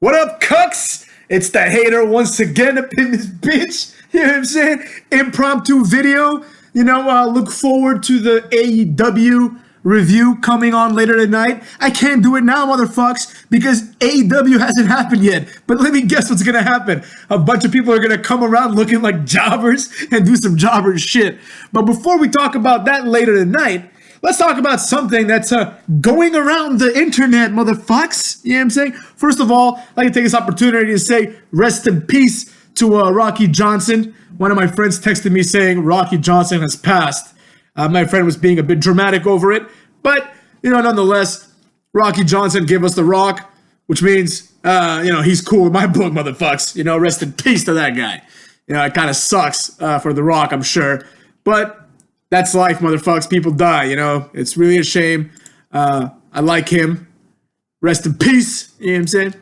What up, cucks? It's the hater once again up in this bitch. You know what I'm saying? Impromptu video. Look forward to the AEW review coming on later tonight. I can't do it now, motherfucks, because AEW hasn't happened yet. But let me guess what's gonna happen. A bunch of people are gonna come around looking like jobbers and do some jobber shit. But before we talk about that later tonight, let's talk about something that's going around the internet, motherfucks. You know what I'm saying? First of all, I'd like to take this opportunity to say rest in peace to Rocky Johnson. One of my friends texted me saying Rocky Johnson has passed. My friend was being a bit dramatic over it. But, nonetheless, Rocky Johnson gave us The Rock, which means, he's cool in my book, motherfucks. Rest in peace to that guy. It kind of sucks for The Rock, I'm sure. But that's life, motherfucks. People die, It's really a shame. I like him. Rest in peace. You know what I'm saying?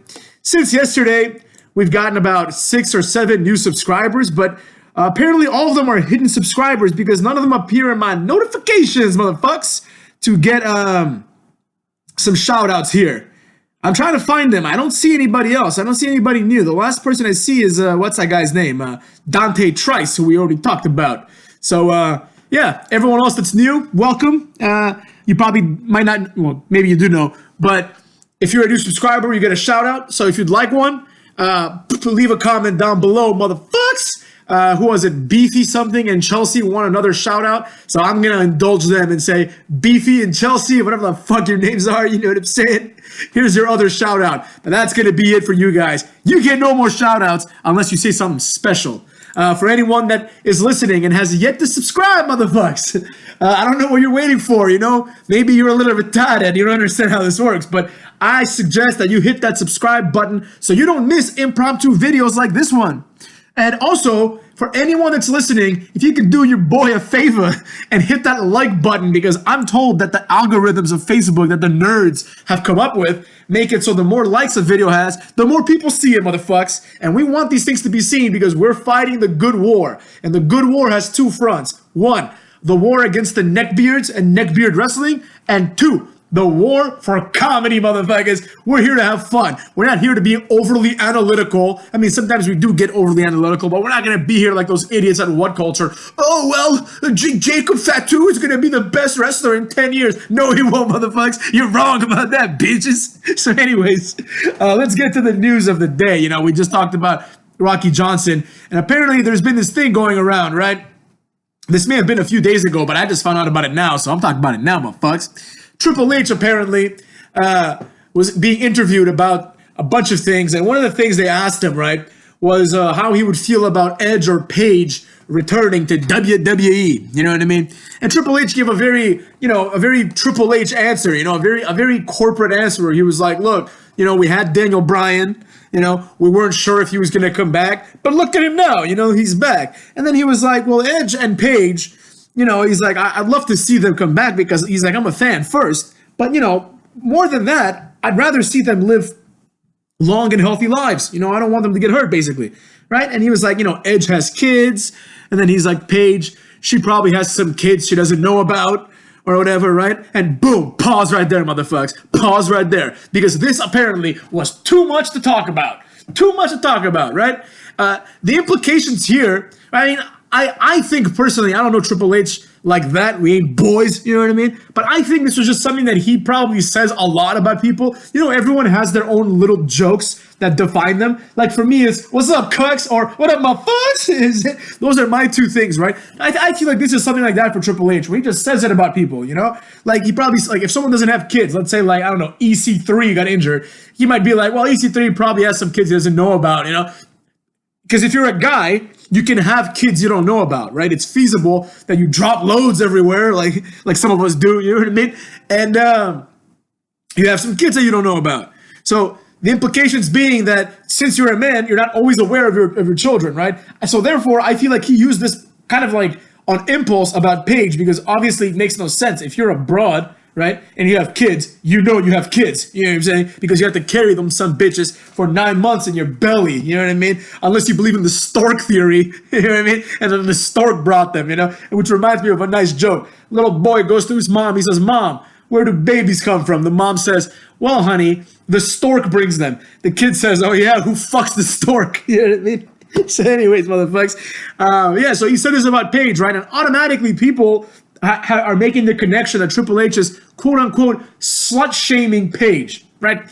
Since yesterday, we've gotten about 6 or 7 new subscribers, but apparently all of them are hidden subscribers because none of them appear in my notifications, motherfucks, to get some shout outs here. I'm trying to find them. I don't see anybody else. I don't see anybody new. The last person I see is, what's that guy's name? Dante Trice, who we already talked about. So, yeah, everyone else that's new, welcome. You probably might not, well, maybe you do know, but if you're a new subscriber, you get a shout out. So if you'd like one, leave a comment down below, motherfucks. Who was it? Beefy something and Chelsea want another shout out. So I'm going to indulge them and say Beefy and Chelsea, whatever the fuck your names are, you know what I'm saying? Here's your other shout out. But that's going to be it for you guys. You get no more shout outs unless you say something special. For anyone that is listening and has yet to subscribe, motherfuckers, I don't know what you're waiting for, Maybe you're a little retarded. You don't understand how this works. But I suggest that you hit that subscribe button so you don't miss impromptu videos like this one. And also, for anyone that's listening, if you could do your boy a favor and hit that like button, because I'm told that the algorithms of Facebook that the nerds have come up with make it so the more likes a video has, the more people see it, motherfucks. And we want these things to be seen because we're fighting the good war. And the good war has 2 fronts. 1, the war against the neckbeards and neckbeard wrestling. And 2, the war for comedy, motherfuckers. We're here to have fun. We're not here to be overly analytical. I mean, sometimes we do get overly analytical, but we're not going to be here like those idiots at What Culture. Oh, well, Jacob Fatu is going to be the best wrestler in 10 years. No, he won't, motherfuckers. You're wrong about that, bitches. So anyways, let's get to the news of the day. We just talked about Rocky Johnson, and apparently there's been this thing going around, right? This may have been a few days ago, but I just found out about it now, so I'm talking about it now, motherfuckers. Triple H apparently was being interviewed about a bunch of things, and one of the things they asked him, right, was how he would feel about Edge or Paige returning to WWE. You know what I mean? And Triple H gave a very Triple H answer. A very corporate answer. Where he was like, "Look, we had Daniel Bryan. We weren't sure if he was going to come back, but look at him now. He's back." And then he was like, "Well, Edge and Paige." He's like, I'd love to see them come back because he's like, I'm a fan first. But, more than that, I'd rather see them live long and healthy lives. I don't want them to get hurt, basically. Right? And he was like, Edge has kids. And then he's like, Paige, she probably has some kids she doesn't know about or whatever, right? And boom, pause right there, motherfuckers. Pause right there. Because this apparently was too much to talk about. Too much to talk about, right? The implications here, I think personally, I don't know Triple H like that. We ain't boys, you know what I mean? But I think this was just something that he probably says a lot about people. Everyone has their own little jokes that define them. Like for me, it's what's up, cucks, or what up, my fucks? Those are my 2 things, right? I feel like this is something like that for Triple H, where he just says it about people, Like he probably, like if someone doesn't have kids, let's say like, I don't know, EC3 got injured, he might be like, well, EC3 probably has some kids he doesn't know about, Because if you're a guy, you can have kids you don't know about, right? It's feasible that you drop loads everywhere, like some of us do, you know what I mean? And you have some kids that you don't know about. So the implications being that since you're a man, you're not always aware of your children, right? So therefore, I feel like he used this kind of like on impulse about Paige because obviously it makes no sense. If you're a broad, right, and you have kids, you have kids, you know what I'm saying? Because you have to carry them some bitches for 9 months in your belly, you know what I mean? Unless you believe in the stork theory, you know what I mean? And then the stork brought them, which reminds me of a nice joke. Little boy goes to his mom, he says, Mom, where do babies come from? The mom says, well, honey, the stork brings them. The kid says, oh yeah, who fucks the stork? You know what I mean? So anyways, motherfuckers. Yeah, so he said this about Paige, right? And automatically people are making the connection that Triple H is quote-unquote slut-shaming Paige, right?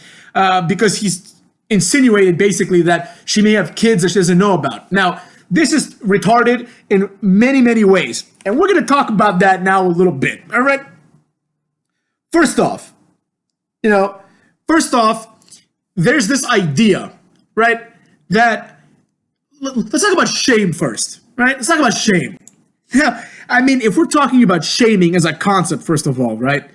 Because he's insinuated basically that she may have kids that she doesn't know about. Now, this is retarded in many, many ways. And we're going to talk about that now a little bit, all right? First off, there's this idea, right, that, let's talk about shame first, right? Let's talk about shame. Yeah, I mean, if we're talking about shaming as a concept, first of all, right?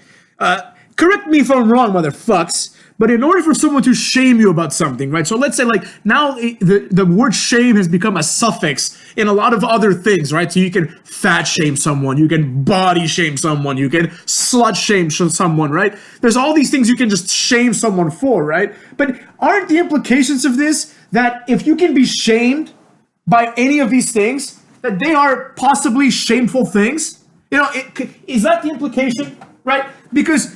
Correct me if I'm wrong, motherfucks, but in order for someone to shame you about something, right? So let's say like now the word shame has become a suffix in a lot of other things, right? So you can fat shame someone, you can body shame someone, you can slut shame someone, right? There's all these things you can just shame someone for, right? But aren't the implications of this that if you can be shamed by any of these things, that they are possibly shameful things? Is that the implication, right? Because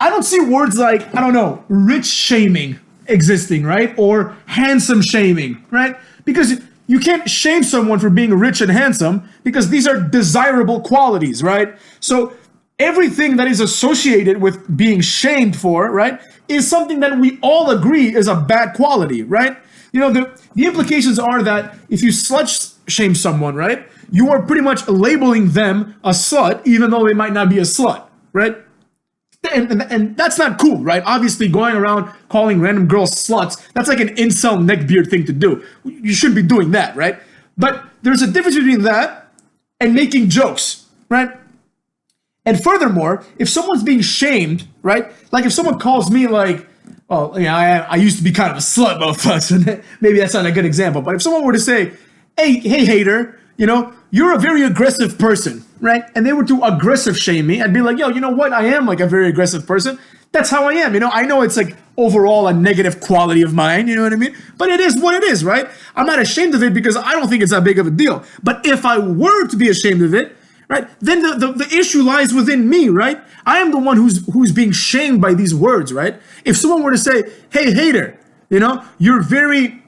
I don't see words like, I don't know, rich shaming existing, right? Or handsome shaming, right? Because you can't shame someone for being rich and handsome because these are desirable qualities, right? So everything that is associated with being shamed for, right, is something that we all agree is a bad quality, right? The implications are that if you slut shame someone, right, you are pretty much labeling them a slut, even though they might not be a slut, right? And that's not cool, right? Obviously, going around calling random girls sluts, that's like an incel neckbeard thing to do. You shouldn't be doing that, right? But there's a difference between that and making jokes, right? And furthermore, if someone's being shamed, right? Like if someone calls me like, well, I used to be kind of a slut, motherfucker. Maybe that's not a good example. But if someone were to say, hey, hater, you're a very aggressive person, right? And they were to aggressive shame me, I'd be like, yo, you know what? I am like a very aggressive person. That's how I am. I know it's like overall a negative quality of mine, you know what I mean? But it is what it is, right? I'm not ashamed of it because I don't think it's that big of a deal. But if I were to be ashamed of it, right, then the issue lies within me, right? I am the one who's being shamed by these words, right? If someone were to say, hey, hater, you're very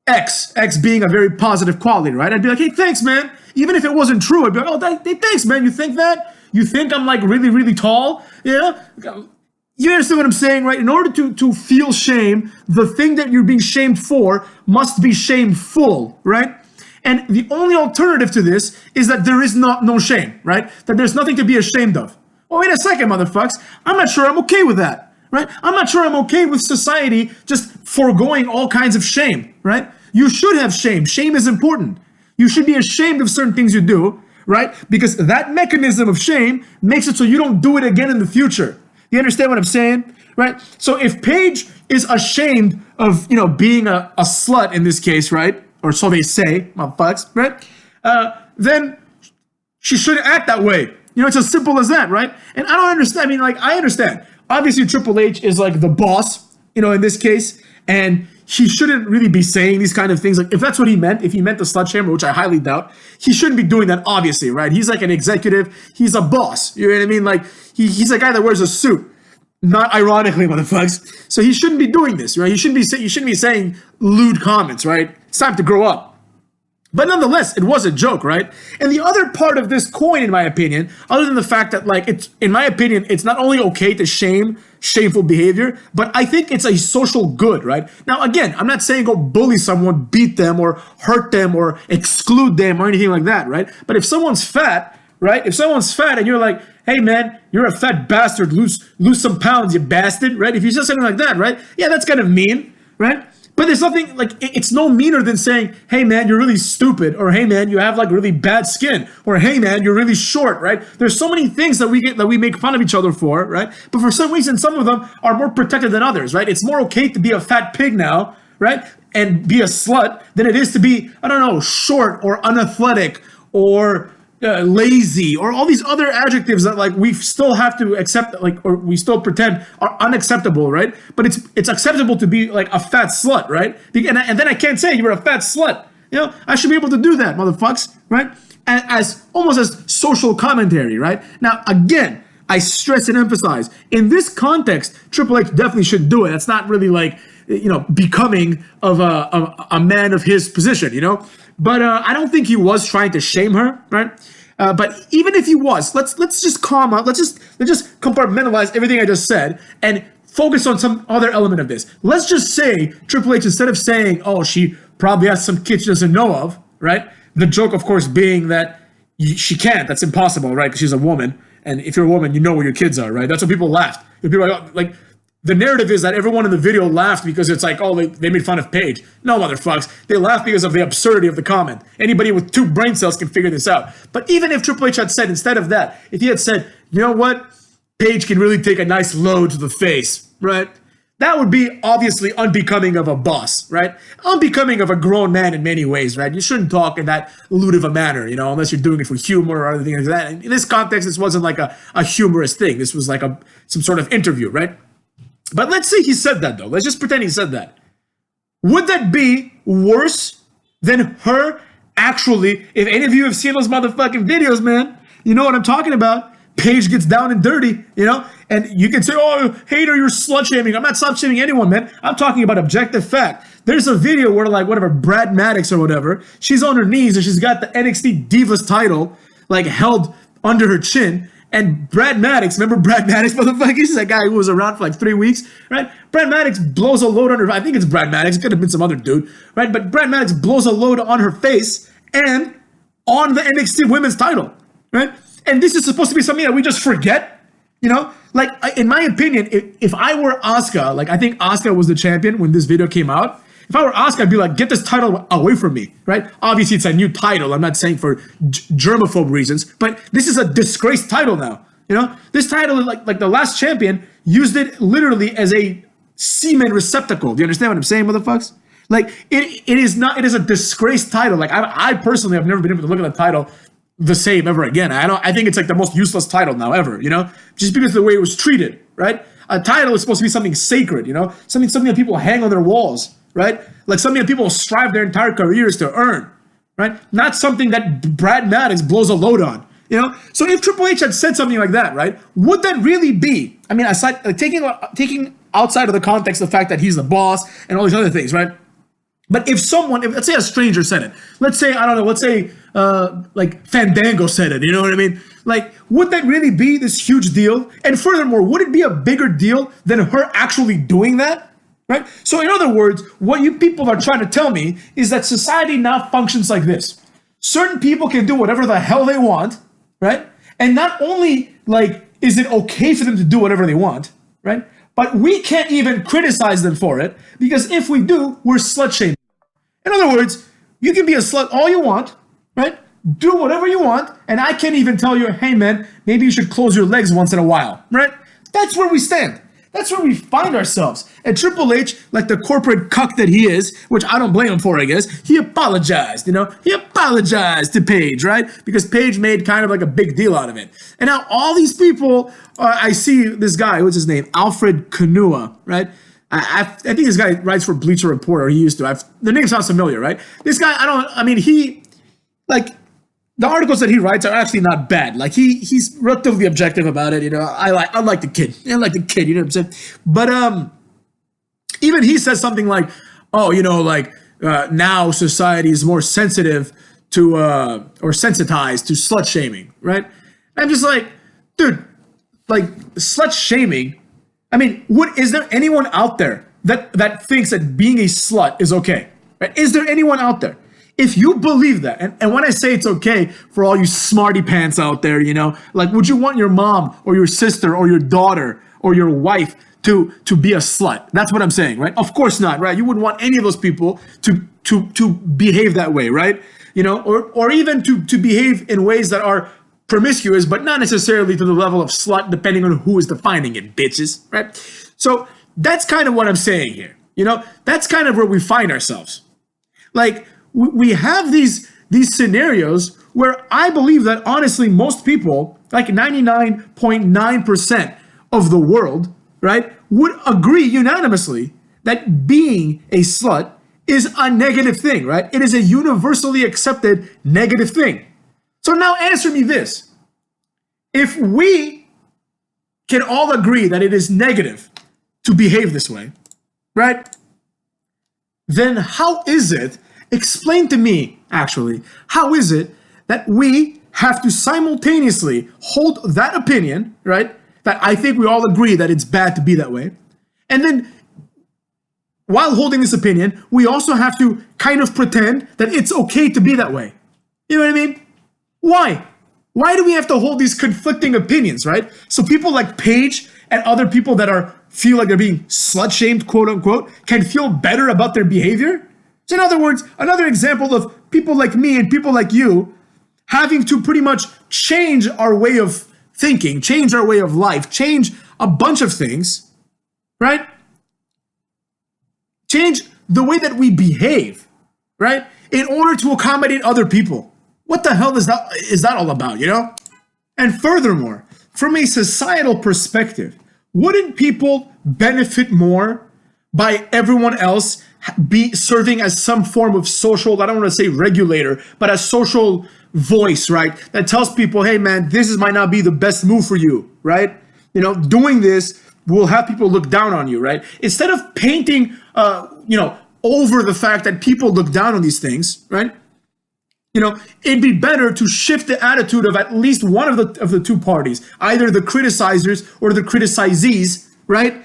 X being a very positive quality, right? I'd be like, hey, thanks, man. Even if it wasn't true, I'd be like, oh, hey, thanks, man. You think that? You think I'm like really, really tall? Yeah? You understand what I'm saying, right? In order to feel shame, the thing that you're being shamed for must be shameful, right? And the only alternative to this is that there is no shame, right? That there's nothing to be ashamed of. Well, wait a second, motherfucks. I'm not sure I'm okay with that, right? I'm not sure I'm okay with society just foregoing all kinds of shame, right? You should have shame. Shame is important. You should be ashamed of certain things you do, right? Because that mechanism of shame makes it so you don't do it again in the future. You understand what I'm saying, right? So if Paige is ashamed of, being a slut in this case, right? Or so they say, motherfucks, right? Then she shouldn't act that way. It's as simple as that, right? And I don't understand. I understand. Obviously, Triple H is like the boss, in this case, and he shouldn't really be saying these kind of things. Like, if that's what he meant, if he meant the slut shamer, which I highly doubt, he shouldn't be doing that, obviously, right? He's like an executive. He's a boss. You know what I mean? Like, he's a guy that wears a suit. Not ironically, motherfuckers. So he shouldn't be doing this, right? You shouldn't be saying lewd comments, right? It's time to grow up. But nonetheless, it was a joke, right? And the other part of this coin, in my opinion, other than the fact that, in my opinion, it's not only okay to shame shameful behavior, but I think it's a social good, right? Now, again, I'm not saying go bully someone, beat them, or hurt them, or exclude them, or anything like that, right? But if someone's fat, right? If someone's fat and you're like, hey, man, you're a fat bastard, lose some pounds, you bastard, right? If you say something like that, right? Yeah, that's kind of mean, right? But there's nothing, it's no meaner than saying, hey, man, you're really stupid, or hey, man, you have really bad skin, or hey, man, you're really short, right? There's so many things that we make fun of each other for, right? But for some reason, some of them are more protected than others, right? It's more okay to be a fat pig now, right? And be a slut than it is to be, I don't know, short or unathletic or lazy, or all these other adjectives that we still have to accept, or we still pretend are unacceptable, right? But it's acceptable to be a fat slut, right? And then I can't say you're a fat slut. I should be able to do that, motherfucks, right? As almost as social commentary, right? Now, again, I stress and emphasize. In this context, Triple H definitely shouldn't do it. That's not really like, becoming of a man of his position, But I don't think he was trying to shame her, right? But even if he was, let's just calm out. Let's just compartmentalize everything I just said and focus on some other element of this. Let's just say Triple H, instead of saying, "Oh, she probably has some kids she doesn't know of," right? The joke, of course, being that she can't. That's impossible, right? Because she's a woman, and if you're a woman, you know where your kids are, right? That's what people laughed. People are like. The narrative is that everyone in the video laughed because it's like, oh, they made fun of Paige. No, motherfucks. They laughed because of the absurdity of the comment. Anybody with 2 brain cells can figure this out. But even if Triple H had said, instead of that, if he had said, you know what? Paige can really take a nice load to the face, right? That would be obviously unbecoming of a boss, right? Unbecoming of a grown man in many ways, right? You shouldn't talk in that lewd of a manner, unless you're doing it for humor or other things like that. And in this context, this wasn't like a humorous thing. This was like some sort of interview, right? But let's say he said that, though. Let's just pretend he said that. Would that be worse than her actually, if any of you have seen those motherfucking videos, man, you know what I'm talking about. Paige gets down and dirty, and you can say, oh, hater, you're slut shaming. I'm not slut shaming anyone, man. I'm talking about objective fact. There's a video where, like, whatever, Brad Maddox or whatever, she's on her knees and she's got the NXT Divas title, like, held under her chin. And Brad Maddox, remember Brad Maddox, motherfucker? He's that guy who was around for like 3 weeks, right? Brad Maddox blows a load on her. I think it's Brad Maddox. It could have been some other dude, right? But Brad Maddox blows a load on her face and on the NXT Women's title, right? And this is supposed to be something that we just forget, Like, in my opinion, if I were Asuka, like, I think Asuka was the champion when this video came out. If I were Asuka, I'd be like, get this title away from me, right? Obviously, it's a new title. I'm not saying for germaphobe reasons, but this is a disgraced title now. This title, like the last champion, used it literally as a semen receptacle. Do you understand what I'm saying, motherfuckers? Like, it is a disgraced title. Like, I personally have never been able to look at the title the same ever again. I think it's like the most useless title now ever, just because of the way it was treated, right? A title is supposed to be something sacred, something that people hang on their walls, right? Like something that people strive their entire careers to earn, right? Not something that Brad Maddox blows a load on, So if Triple H had said something like that, right, would that really be? I mean, aside taking outside of the context the fact that he's the boss and all these other things, right? But if let's say a stranger said it, let's say like Fandango said it, you know what I mean? Like, would that really be this huge deal? And furthermore, would it be a bigger deal than her actually doing that? Right? So in other words, what you people are trying to tell me is that society now functions like this. Certain people can do whatever the hell they want, right? And not only like is it okay for them to do whatever they want, right? But we can't even criticize them for it because if we do, we're slut shaming. In other words, you can be a slut all you want, right? Do whatever you want, and I can't even tell you, hey man, maybe you should close your legs once in a while, right? That's where we stand. That's where we find ourselves. And Triple H, like the corporate cuck that he is, which I don't blame him for, I guess, he apologized, He apologized to Paige, right? Because Paige made kind of like a big deal out of it. And now all these people, I see this guy, what's his name? Alfred Kanua, right? I think this guy writes for Bleacher Report, or he used to. The name sounds familiar, right? This guy, the articles that he writes are actually not bad. Like he's relatively objective about it. I like the kid. You know what I'm saying? But even he says something like, oh, now society is more sensitive to or sensitized to slut shaming, right? I'm just like, dude, like slut shaming. I mean, is there anyone out there that thinks that being a slut is okay? Right? Is there anyone out there? If you believe that, and when I say it's okay for all you smarty pants out there, like, would you want your mom or your sister or your daughter or your wife to be a slut? That's what I'm saying, right? Of course not, right? You wouldn't want any of those people to behave that way, right? Or even to behave in ways that are promiscuous, but not necessarily to the level of slut, depending on who is defining it, bitches, right? So that's kind of what I'm saying here. That's kind of where we find ourselves. Like, we have these scenarios where I believe that honestly most people, like 99.9% of the world, right, would agree unanimously that being a slut is a negative thing, right? It is a universally accepted negative thing. So now answer me this. If we can all agree that it is negative to behave this way, right? Then how is it, explain to me, actually, how is it that we have to simultaneously hold that opinion, right? That I think we all agree that it's bad to be that way. And then while holding this opinion, we also have to kind of pretend that it's okay to be that way. You know what I mean? Why? Why do we have to hold these conflicting opinions, right? So people like Paige and other people that feel like they're being slut shamed, quote unquote, can feel better about their behavior. So in other words, another example of people like me and people like you having to pretty much change our way of thinking, change our way of life, change a bunch of things, right? Change the way that we behave, right? In order to accommodate other people. What the hell is that all about, you know? And furthermore, from a societal perspective, wouldn't people benefit more by everyone else be serving as some form of social, I don't want to say regulator, but a social voice, right? That tells people, hey man, this might not be the best move for you, right? You know, doing this will have people look down on you, right? Instead of painting, over the fact that people look down on these things, right? You know, it'd be better to shift the attitude of at least one of the two parties, either the criticizers or the criticizees, right?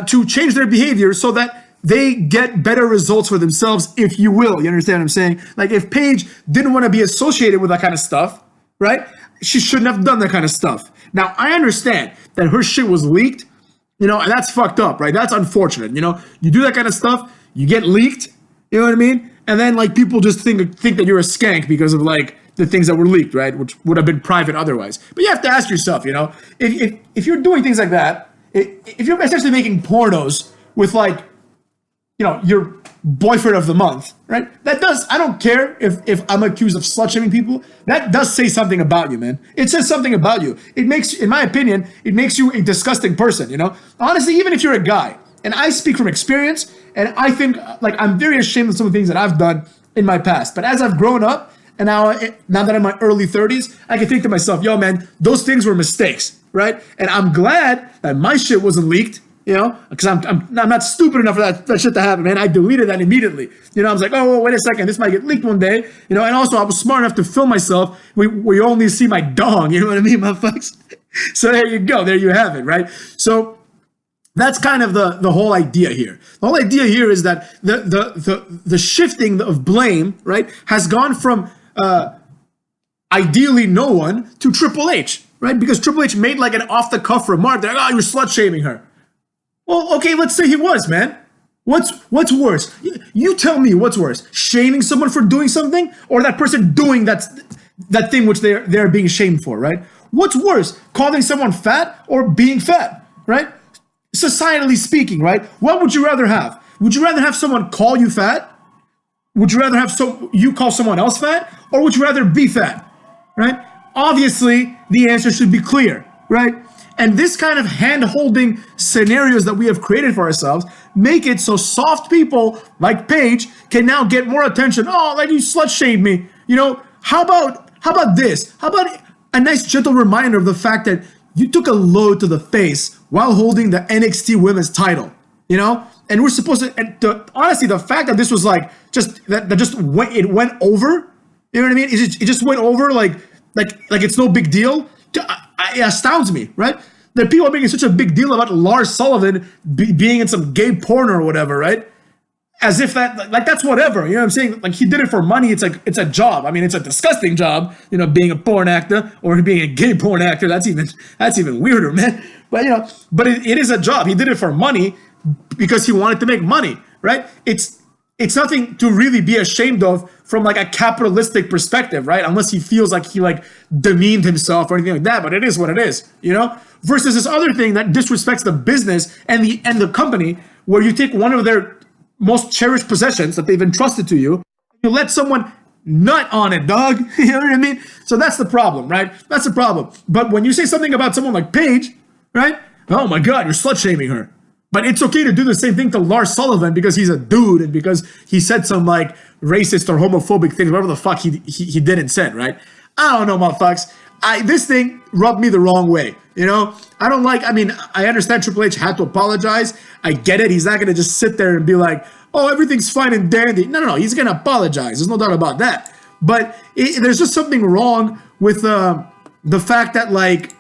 To change their behavior so that they get better results for themselves, if you will. You understand what I'm saying? Like if Paige didn't want to be associated with that kind of stuff, right? She shouldn't have done that kind of stuff. Now, I understand that her shit was leaked, you know, and that's fucked up, right? That's unfortunate. You know, you do that kind of stuff, you get leaked, you know what I mean? And then like people just think that you're a skank because of like the things that were leaked, right? Which would have been private otherwise. But you have to ask yourself, you know, if you're doing things like that, if you're essentially making pornos with like, you know, your boyfriend of the month, right? That does, I don't care if I'm accused of slut shaming people. That does say something about you, man. It says something about you. It makes, in my opinion, it makes you a disgusting person, you know? Honestly, even if you're a guy, and I speak from experience, and I think, like, I'm very ashamed of some of the things that I've done in my past. But as I've grown up, and now that I'm in my early 30s, I can think to myself, yo, man, those things were mistakes, right? And I'm glad that my shit wasn't leaked, you know, because I'm not stupid enough for that shit to happen, man. I deleted that immediately. You know, I was like, oh, wait a second, this might get leaked one day, you know. And also, I was smart enough to film myself. We only see my dong, you know what I mean, motherfuckers? So there you go, there you have it, right? So that's kind of the whole idea here. The whole idea here is that the shifting of blame, right, has gone from ideally no one to Triple H, right? Because Triple H made like an off-the-cuff remark. They're like, oh, you're slut-shaming her. Well, okay, let's say he was, man. What's worse? You tell me what's worse. Shaming someone for doing something or that person doing that thing which they're being shamed for, right? What's worse? Calling someone fat or being fat, right? Societally speaking, right? What would you rather have? Would you rather have someone call you fat? Would you rather have you call someone else fat? Or would you rather be fat, right? Obviously, the answer should be clear, right? And this kind of hand-holding scenarios that we have created for ourselves make it so soft people like Paige can now get more attention. Oh, like you slut-shamed me. You know, how about this? How about a nice gentle reminder of the fact that you took a load to the face while holding the NXT Women's title, you know? And we're supposed to, and honestly, the fact that this was like, it went over, you know what I mean? It just went over like it's no big deal. It astounds me, right? That people are making such a big deal about Lars Sullivan being in some gay porn or whatever, right? As if that's whatever, you know what I'm saying? Like he did it for money. It's like, it's a job. I mean, it's a disgusting job, you know, being a porn actor or being a gay porn actor. That's even weirder, man. But you know, it is a job. He did it for money because he wanted to make money, right? It's nothing to really be ashamed of from like a capitalistic perspective, right? Unless he feels like he like demeaned himself or anything like that, but it is what it is, you know? Versus this other thing that disrespects the business and the company, where you take one of their most cherished possessions that they've entrusted to you, you let someone nut on it, dog. You know what I mean? So that's the problem, right? That's the problem. But when you say something about someone like Paige, right? Oh my God, you're slut shaming her. But it's okay to do the same thing to Lars Sullivan because he's a dude and because he said some like racist or homophobic things, whatever the fuck he did and said, right? I don't know, motherfuckers. This thing rubbed me the wrong way. You know, I don't like, I mean, I understand Triple H had to apologize. I get it. He's not going to just sit there and be like, oh, everything's fine and dandy. No. He's going to apologize. There's no doubt about that. But there's just something wrong with the fact that, like,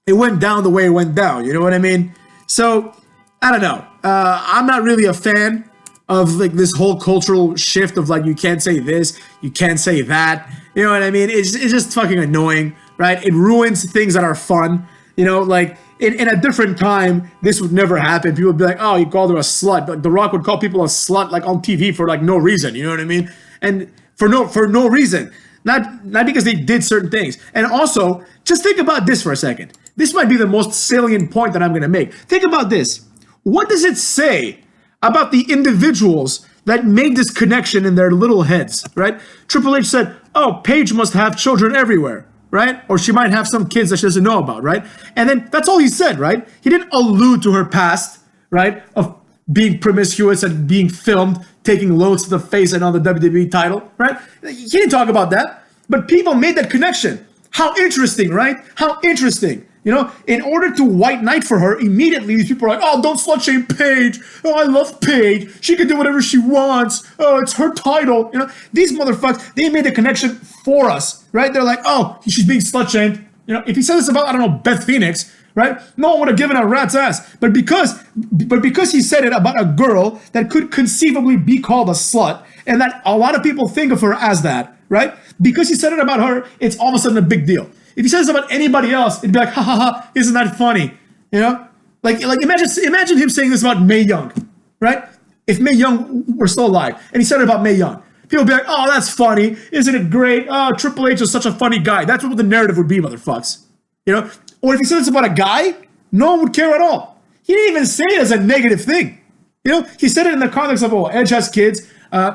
it went down the way it went down. You know what I mean? So, I don't know. I'm not really a fan of, like, this whole cultural shift of, like, you can't say this, you can't say that. You know what I mean? It's just fucking annoying, right? It ruins things that are fun. You know, like, in a different time, this would never happen. People would be like, oh, you called her a slut. Like, The Rock would call people a slut, like, on TV for, like, no reason. You know what I mean? And for no reason. Not because they did certain things. And also, just think about this for a second. This might be the most salient point that I'm going to make. Think about this. What does it say about the individuals that made this connection in their little heads, right? Triple H said, oh, Paige must have children everywhere, right? Or she might have some kids that she doesn't know about, right? And then that's all he said, right? He didn't allude to her past, right? Of being promiscuous and being filmed, taking loads to the face and on the WWE title, right? He didn't talk about that, but people made that connection. How interesting, right? How interesting. You know, in order to white knight for her, immediately these people are like, oh, don't slut shame Paige. Oh, I love Paige. She can do whatever she wants. Oh, it's her title. You know, these motherfuckers, they made the connection for us, right? They're like, oh, she's being slut shamed. You know, if he said this about, I don't know, Beth Phoenix, right? No one would have given a rat's ass. But because he said it about a girl that could conceivably be called a slut, and that a lot of people think of her as that, right? Because he said it about her, it's all of a sudden a big deal. If he says this about anybody else, it'd be like, ha ha ha, isn't that funny? You know? Like imagine him saying this about Mae Young, right? If Mae Young were still alive, and he said it about Mae Young, people would be like, oh, that's funny. Isn't it great? Oh, Triple H is such a funny guy. That's what the narrative would be, motherfucks. You know? Or if he said this about a guy, no one would care at all. He didn't even say it as a negative thing. You know? He said it in the context of, oh, Edge has kids.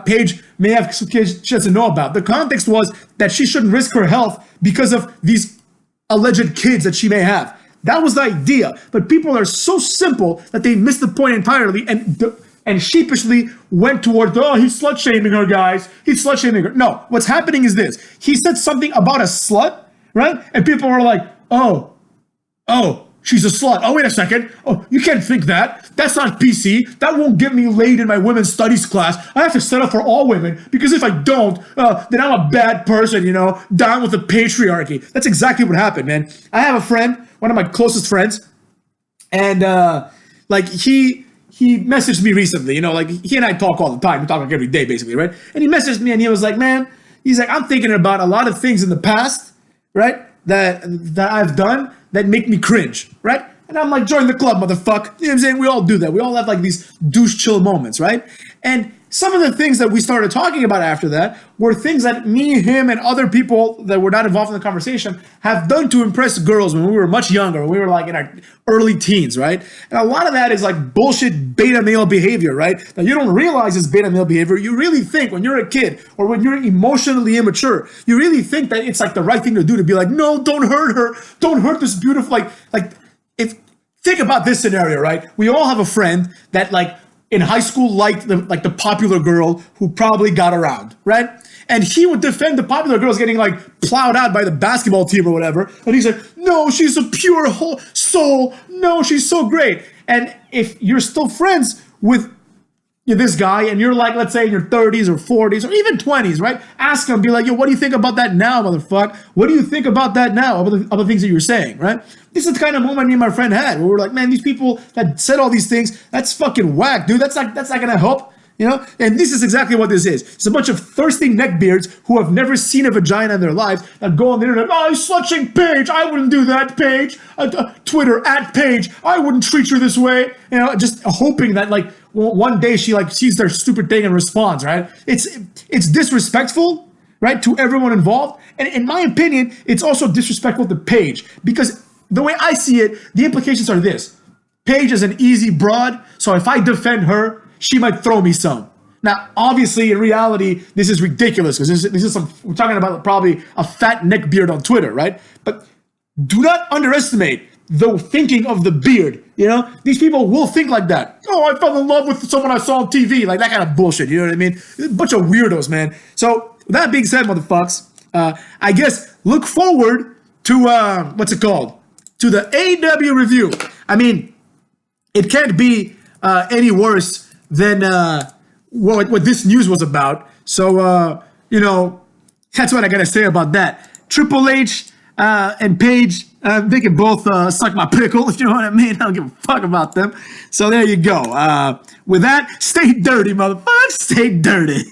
Paige may have some kids she doesn't know about. The context was that she shouldn't risk her health because of these alleged kids that she may have. That was the idea. But people are so simple that they missed the point entirely and sheepishly went toward, oh, he's slut shaming her, guys. He's slut shaming her. No, what's happening is this. He said something about a slut, right? And people are like, oh, she's a slut. Oh, wait a second. Oh, you can't think that. That's not PC. That won't get me laid in my women's studies class. I have to set up for all women because if I don't, then I'm a bad person, you know, down with the patriarchy. That's exactly what happened, man. I have a friend, one of my closest friends, and like he messaged me recently, you know, like he and I talk all the time. We talk like every day, basically, right? And he messaged me and he was like, man, he's like, I'm thinking about a lot of things in the past, right, that I've done that make me cringe, right? And I'm like, join the club, motherfucker. You know what I'm saying? We all do that. We all have like these douche chill moments, right? And some of the things that we started talking about after that were things that me, him, and other people that were not involved in the conversation have done to impress girls when we were much younger, when we were like in our early teens, right? And a lot of that is like bullshit beta male behavior, right? Now you don't realize it's beta male behavior. You really think when you're a kid or when you're emotionally immature, you really think that it's like the right thing to do to be like, no, don't hurt her. Don't hurt this beautiful, like if think about this scenario, right? We all have a friend that like in high school liked the popular girl who probably got around, right? And he would defend the popular girls getting like plowed out by the basketball team or whatever. And he's like, no, she's a pure whole soul. No, she's so great. And if you're still friends with this guy and you're like, let's say in your 30s or 40s or even 20s, right? Ask him, be like, yo, what do you think about that now, motherfucker? What do you think about that now? About the things that you're saying, right? This is the kind of moment me and my friend had where we're like, man, these people that said all these things, that's fucking whack, dude. That's not gonna help, you know? And this is exactly what this is. It's a bunch of thirsty neckbeards who have never seen a vagina in their lives that go on the internet, oh, he's slut-shaming Paige. I wouldn't do that, Paige. Twitter, @Paige. I wouldn't treat her this way. You know, just hoping that like one day she like sees their stupid thing and responds, right? It's disrespectful, right, to everyone involved. And in my opinion, it's also disrespectful to Paige because the way I see it, the implications are this. Paige is an easy broad, so if I defend her, she might throw me some. Now, obviously, in reality, this is ridiculous because this is we're talking about probably a fat neckbeard on Twitter, right? But do not underestimate the thinking of the beard, you know? These people will think like that. Oh, I fell in love with someone I saw on TV, like that kind of bullshit, you know what I mean? A bunch of weirdos, man. So, with that being said, motherfucks, I guess look forward to, what's it called? to the AEW review. I mean, it can't be any worse than what this news was about. So, you know, that's what I got to say about that. Triple H and Paige, they can both suck my pickle, if you know what I mean. I don't give a fuck about them. So there you go. With that, stay dirty, motherfucker. Stay dirty.